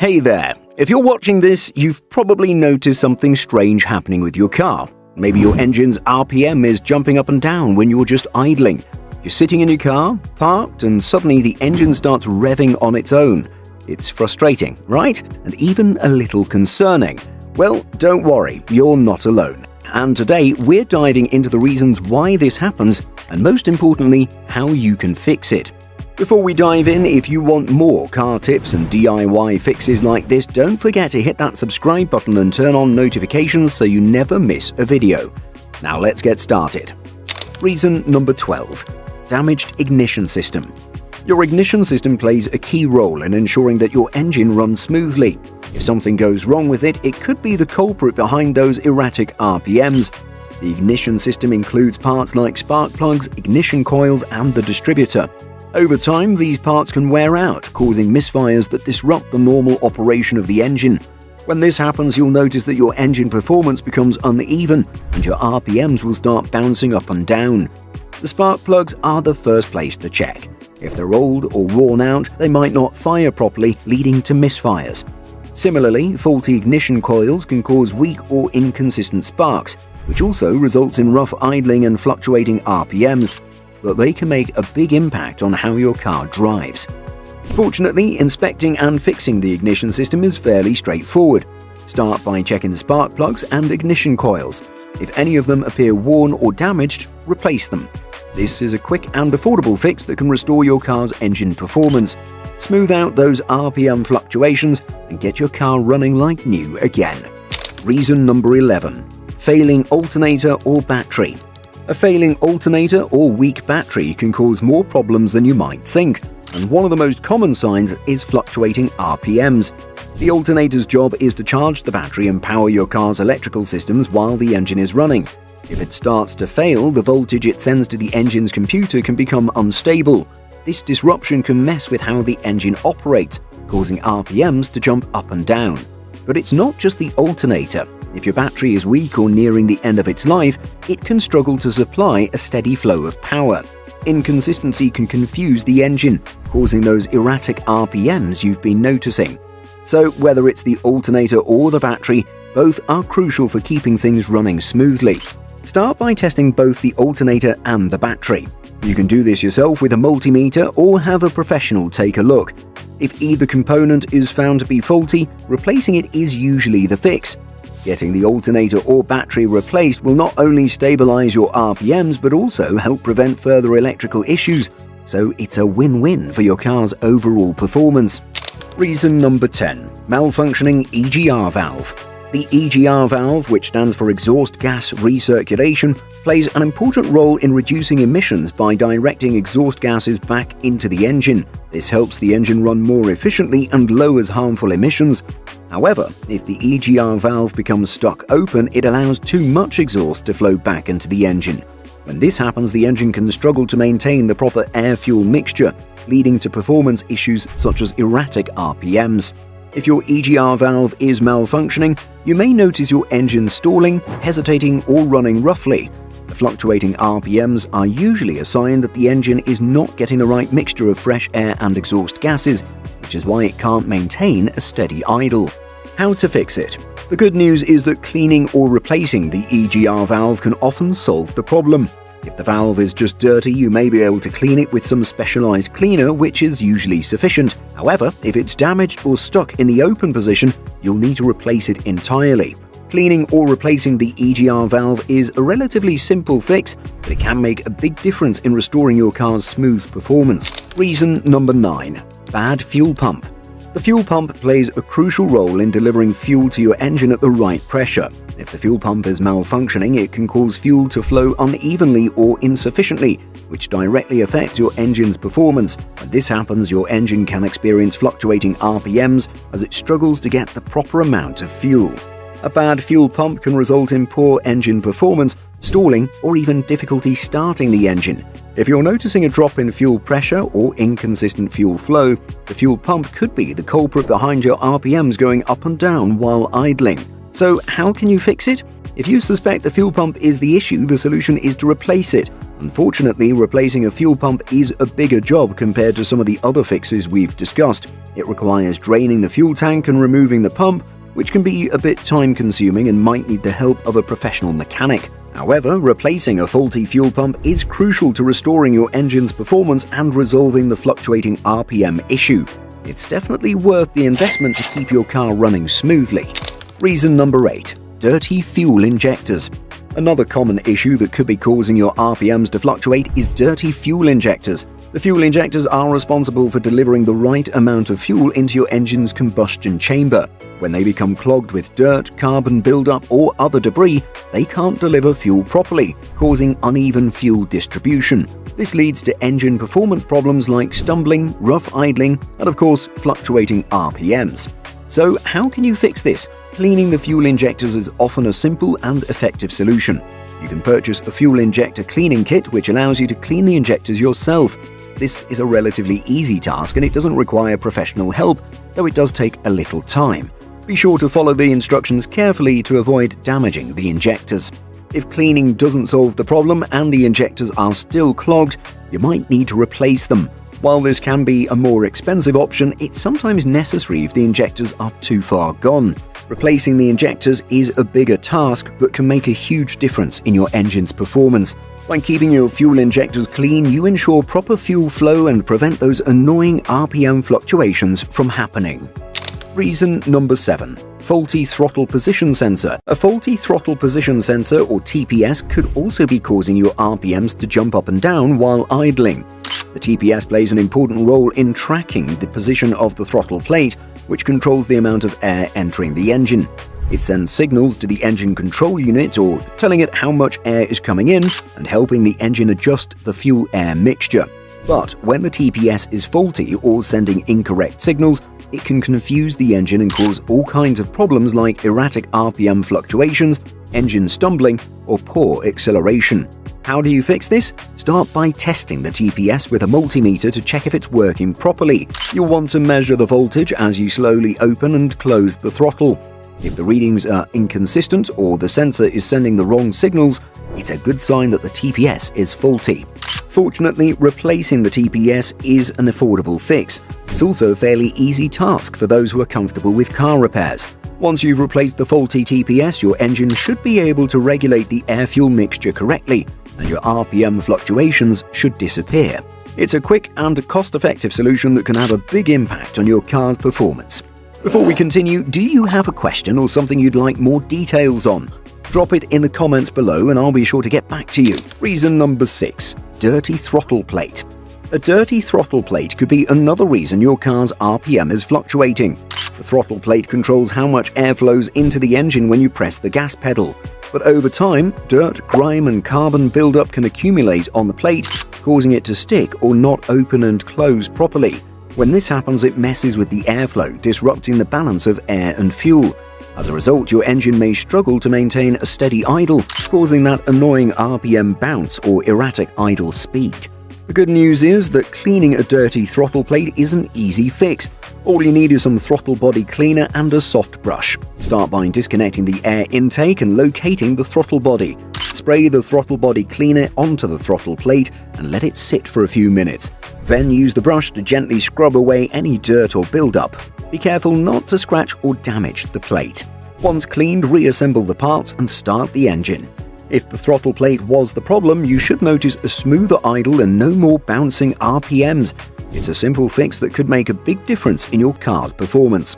Hey there! If you're watching this, you've probably noticed something strange happening with your car. Maybe your engine's RPM is jumping up and down when you're just idling. You're sitting in your car, parked, and suddenly the engine starts revving on its own. It's frustrating, right? And even a little concerning. Well, don't worry, you're not alone. And today, we're diving into the reasons why this happens, and most importantly, how you can fix it. Before we dive in, if you want more car tips and DIY fixes like this, don't forget to hit that subscribe button and turn on notifications so you never miss a video. Now let's get started. Reason number 12. Damaged ignition system. Your ignition system plays a key role in ensuring that your engine runs smoothly. If something goes wrong with it, it could be the culprit behind those erratic RPMs. The ignition system includes parts like spark plugs, ignition coils, and the distributor. Over time, these parts can wear out, causing misfires that disrupt the normal operation of the engine. When this happens, you'll notice that your engine performance becomes uneven, and your RPMs will start bouncing up and down. The spark plugs are the first place to check. If they're old or worn out, they might not fire properly, leading to misfires. Similarly, faulty ignition coils can cause weak or inconsistent sparks, which also results in rough idling and fluctuating RPMs. But they can make a big impact on how your car drives. Fortunately, inspecting and fixing the ignition system is fairly straightforward. Start by checking the spark plugs and ignition coils. If any of them appear worn or damaged, replace them. This is a quick and affordable fix that can restore your car's engine performance, smooth out those RPM fluctuations, and get your car running like new again. Reason number 11. Failing alternator or battery. A failing alternator or weak battery can cause more problems than you might think, and one of the most common signs is fluctuating RPMs. The alternator's job is to charge the battery and power your car's electrical systems while the engine is running. If it starts to fail, the voltage it sends to the engine's computer can become unstable. This disruption can mess with how the engine operates, causing RPMs to jump up and down. But it's not just the alternator. If your battery is weak or nearing the end of its life, it can struggle to supply a steady flow of power. Inconsistency can confuse the engine, causing those erratic RPMs you've been noticing. So whether it's the alternator or the battery, both are crucial for keeping things running smoothly. Start by testing both the alternator and the battery. You can do this yourself with a multimeter or have a professional take a look. If either component is found to be faulty, replacing it is usually the fix. Getting the alternator or battery replaced will not only stabilize your RPMs but also help prevent further electrical issues, so it's a win-win for your car's overall performance. Reason number 10. Malfunctioning EGR valve. The EGR valve, which stands for exhaust gas recirculation, plays an important role in reducing emissions by directing exhaust gases back into the engine. This helps the engine run more efficiently and lowers harmful emissions. However, if the EGR valve becomes stuck open, it allows too much exhaust to flow back into the engine. When this happens, the engine can struggle to maintain the proper air-fuel mixture, leading to performance issues such as erratic RPMs. If your EGR valve is malfunctioning, you may notice your engine stalling, hesitating, or running roughly. The fluctuating RPMs are usually a sign that the engine is not getting the right mixture of fresh air and exhaust gases, which is why it can't maintain a steady idle. How to fix it? The good news is that cleaning or replacing the EGR valve can often solve the problem. If the valve is just dirty, you may be able to clean it with some specialized cleaner, which is usually sufficient. However, if it's damaged or stuck in the open position, you'll need to replace it entirely. Cleaning or replacing the EGR valve is a relatively simple fix, but it can make a big difference in restoring your car's smooth performance. Reason number 9. Bad fuel pump. The fuel pump plays a crucial role in delivering fuel to your engine at the right pressure. If the fuel pump is malfunctioning, it can cause fuel to flow unevenly or insufficiently, which directly affects your engine's performance. When this happens, your engine can experience fluctuating RPMs as it struggles to get the proper amount of fuel. A bad fuel pump can result in poor engine performance, stalling, or even difficulty starting the engine. If you're noticing a drop in fuel pressure or inconsistent fuel flow, the fuel pump could be the culprit behind your RPMs going up and down while idling. So how can you fix it? If you suspect the fuel pump is the issue, the solution is to replace it. Unfortunately, replacing a fuel pump is a bigger job compared to some of the other fixes we've discussed. It requires draining the fuel tank and removing the pump, which can be a bit time-consuming and might need the help of a professional mechanic. However, replacing a faulty fuel pump is crucial to restoring your engine's performance and resolving the fluctuating RPM issue. It's definitely worth the investment to keep your car running smoothly. Reason number 8. Dirty fuel injectors. Another common issue that could be causing your RPMs to fluctuate is dirty fuel injectors. The fuel injectors are responsible for delivering the right amount of fuel into your engine's combustion chamber. When they become clogged with dirt, carbon buildup, or other debris, they can't deliver fuel properly, causing uneven fuel distribution. This leads to engine performance problems like stumbling, rough idling, and of course, fluctuating RPMs. So how can you fix this? Cleaning the fuel injectors is often a simple and effective solution. You can purchase a fuel injector cleaning kit which allows you to clean the injectors yourself. This is a relatively easy task and it doesn't require professional help, though it does take a little time. Be sure to follow the instructions carefully to avoid damaging the injectors. If cleaning doesn't solve the problem and the injectors are still clogged, you might need to replace them. While this can be a more expensive option, it's sometimes necessary if the injectors are too far gone. Replacing the injectors is a bigger task but can make a huge difference in your engine's performance. By keeping your fuel injectors clean, you ensure proper fuel flow and prevent those annoying RPM fluctuations from happening. Reason number 7. Faulty throttle position sensor. A faulty throttle position sensor, or TPS, could also be causing your RPMs to jump up and down while idling. The TPS plays an important role in tracking the position of the throttle plate, which controls the amount of air entering the engine. It sends signals to the engine control unit, or telling it how much air is coming in and helping the engine adjust the fuel-air mixture. But when the TPS is faulty or sending incorrect signals, it can confuse the engine and cause all kinds of problems like erratic RPM fluctuations, engine stumbling, or poor acceleration. How do you fix this? Start by testing the TPS with a multimeter to check if it's working properly. You'll want to measure the voltage as you slowly open and close the throttle. If the readings are inconsistent or the sensor is sending the wrong signals, it's a good sign that the TPS is faulty. Fortunately, replacing the TPS is an affordable fix. It's also a fairly easy task for those who are comfortable with car repairs. Once you've replaced the faulty TPS, your engine should be able to regulate the air-fuel mixture correctly, and your RPM fluctuations should disappear. It's a quick and cost-effective solution that can have a big impact on your car's performance. Before we continue, do you have a question or something you'd like more details on? Drop it in the comments below and I'll be sure to get back to you. Reason number 6. Dirty throttle plate. A dirty throttle plate could be another reason your car's RPM is fluctuating. The throttle plate controls how much air flows into the engine when you press the gas pedal. But over time, dirt, grime and carbon buildup can accumulate on the plate, causing it to stick or not open and close properly. When this happens, it messes with the airflow, disrupting the balance of air and fuel. As a result, your engine may struggle to maintain a steady idle, causing that annoying RPM bounce or erratic idle speed. The good news is that cleaning a dirty throttle plate is an easy fix. All you need is some throttle body cleaner and a soft brush. Start by disconnecting the air intake and locating the throttle body. Spray the throttle body cleaner onto the throttle plate and let it sit for a few minutes. Then use the brush to gently scrub away any dirt or buildup. Be careful not to scratch or damage the plate. Once cleaned, reassemble the parts and start the engine. If the throttle plate was the problem, you should notice a smoother idle and no more bouncing RPMs. It's a simple fix that could make a big difference in your car's performance.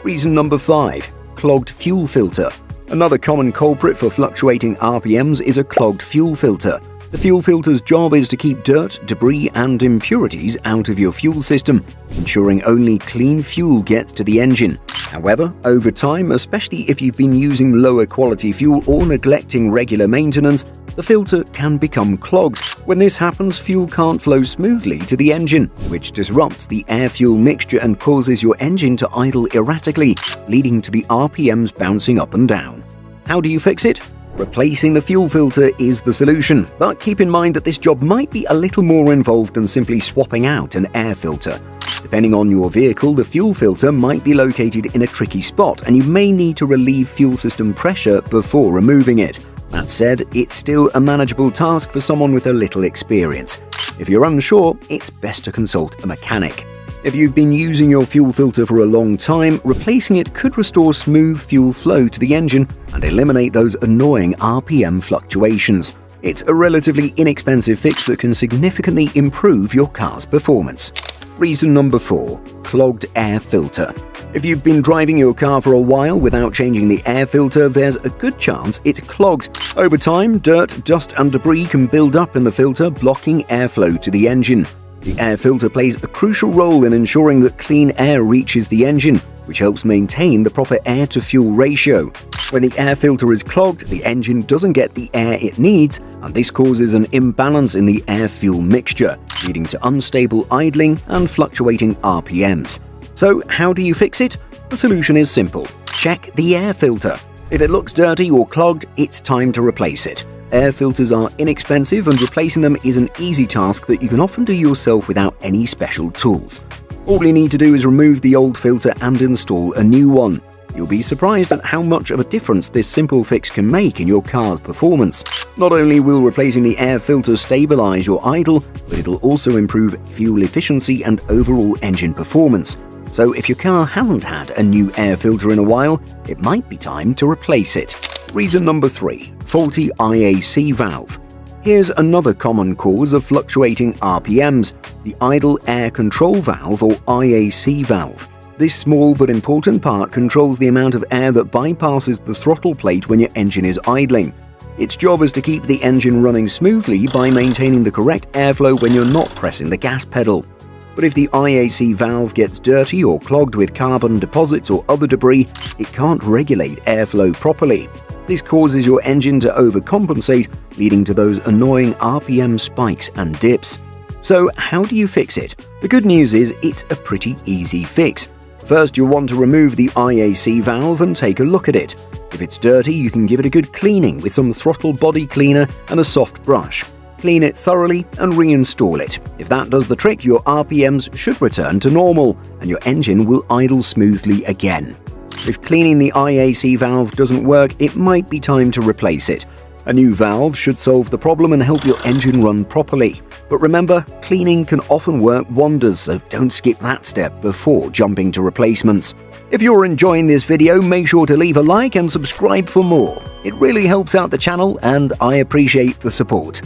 Reason number 5. Clogged fuel filter. Another common culprit for fluctuating RPMs is a clogged fuel filter. The fuel filter's job is to keep dirt, debris and impurities out of your fuel system, ensuring only clean fuel gets to the engine. However, over time, especially if you've been using lower quality fuel or neglecting regular maintenance, the filter can become clogged. When this happens, fuel can't flow smoothly to the engine, which disrupts the air-fuel mixture and causes your engine to idle erratically, leading to the RPMs bouncing up and down. How do you fix it? Replacing the fuel filter is the solution, but keep in mind that this job might be a little more involved than simply swapping out an air filter. Depending on your vehicle, the fuel filter might be located in a tricky spot and you may need to relieve fuel system pressure before removing it. That said, it's still a manageable task for someone with a little experience. If you're unsure, it's best to consult a mechanic. If you've been using your fuel filter for a long time, replacing it could restore smooth fuel flow to the engine and eliminate those annoying RPM fluctuations. It's a relatively inexpensive fix that can significantly improve your car's performance. Reason number 4. Clogged air filter. If you've been driving your car for a while without changing the air filter, there's a good chance it's clogged. Over time, dirt, dust and debris can build up in the filter, blocking airflow to the engine. The air filter plays a crucial role in ensuring that clean air reaches the engine, which helps maintain the proper air-to-fuel ratio. When the air filter is clogged, the engine doesn't get the air it needs, and this causes an imbalance in the air-fuel mixture, leading to unstable idling and fluctuating RPMs. So how do you fix it? The solution is simple. Check the air filter. If it looks dirty or clogged, it's time to replace it. Air filters are inexpensive and replacing them is an easy task that you can often do yourself without any special tools. All you need to do is remove the old filter and install a new one. You'll be surprised at how much of a difference this simple fix can make in your car's performance. Not only will replacing the air filter stabilize your idle, but it'll also improve fuel efficiency and overall engine performance. So if your car hasn't had a new air filter in a while, it might be time to replace it. Reason number 3. Faulty IAC valve. Here's another common cause of fluctuating RPMs, the idle air control valve or IAC valve. This small but important part controls the amount of air that bypasses the throttle plate when your engine is idling. Its job is to keep the engine running smoothly by maintaining the correct airflow when you're not pressing the gas pedal. But if the IAC valve gets dirty or clogged with carbon deposits or other debris, it can't regulate airflow properly. This causes your engine to overcompensate, leading to those annoying RPM spikes and dips. So how do you fix it? The good news is it's a pretty easy fix. First, you'll want to remove the IAC valve and take a look at it. If it's dirty, you can give it a good cleaning with some throttle body cleaner and a soft brush. Clean it thoroughly and reinstall it. If that does the trick, your RPMs should return to normal and your engine will idle smoothly again. If cleaning the IAC valve doesn't work, it might be time to replace it. A new valve should solve the problem and help your engine run properly. But remember, cleaning can often work wonders, so don't skip that step before jumping to replacements. If you're enjoying this video, make sure to leave a like and subscribe for more. It really helps out the channel and I appreciate the support.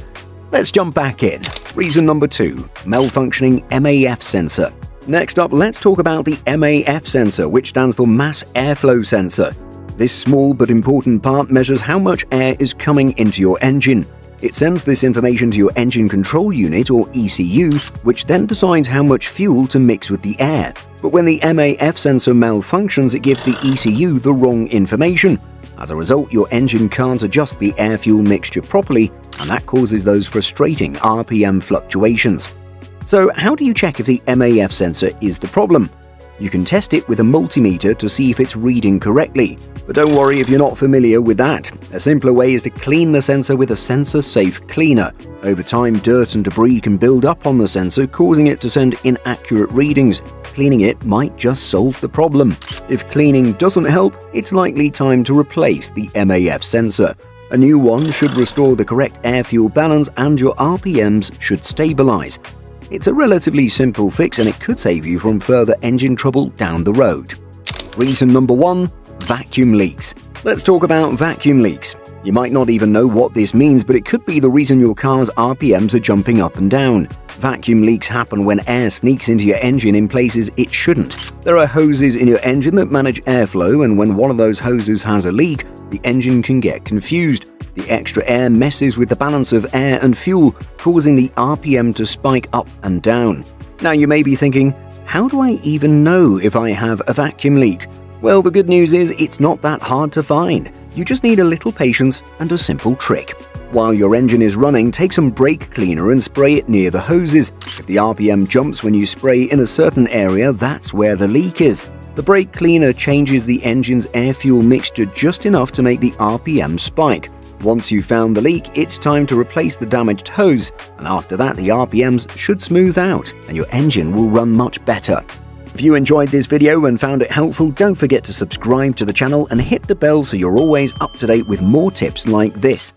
Let's jump back in. Reason number 2. Malfunctioning MAF sensor. Next up, let's talk about the MAF sensor, which stands for mass airflow sensor. This small but important part measures how much air is coming into your engine. It sends this information to your engine control unit or ECU, which then decides how much fuel to mix with the air. But when the MAF sensor malfunctions, it gives the ECU the wrong information. As a result, your engine can't adjust the air-fuel mixture properly, and that causes those frustrating RPM fluctuations. So how do you check if the MAF sensor is the problem? You can test it with a multimeter to see if it's reading correctly. But don't worry if you're not familiar with that. A simpler way is to clean the sensor with a sensor-safe cleaner. Over time, dirt and debris can build up on the sensor, causing it to send inaccurate readings. Cleaning it might just solve the problem. If cleaning doesn't help, it's likely time to replace the MAF sensor. A new one should restore the correct air-fuel balance and your RPMs should stabilize. It's a relatively simple fix and it could save you from further engine trouble down the road. Reason number 1. Vacuum leaks. Let's talk about vacuum leaks. You might not even know what this means, but it could be the reason your car's RPMs are jumping up and down. Vacuum leaks happen when air sneaks into your engine in places it shouldn't. There are hoses in your engine that manage airflow, and when one of those hoses has a leak, the engine can get confused. The extra air messes with the balance of air and fuel, causing the RPM to spike up and down. Now you may be thinking, how do I even know if I have a vacuum leak? Well, the good news is it's not that hard to find. You just need a little patience and a simple trick. While your engine is running, take some brake cleaner and spray it near the hoses. If the RPM jumps when you spray in a certain area, that's where the leak is. The brake cleaner changes the engine's air-fuel mixture just enough to make the RPM spike. Once you've found the leak, it's time to replace the damaged hose, and after that the RPMs should smooth out and your engine will run much better. If you enjoyed this video and found it helpful, don't forget to subscribe to the channel and hit the bell so you're always up to date with more tips like this.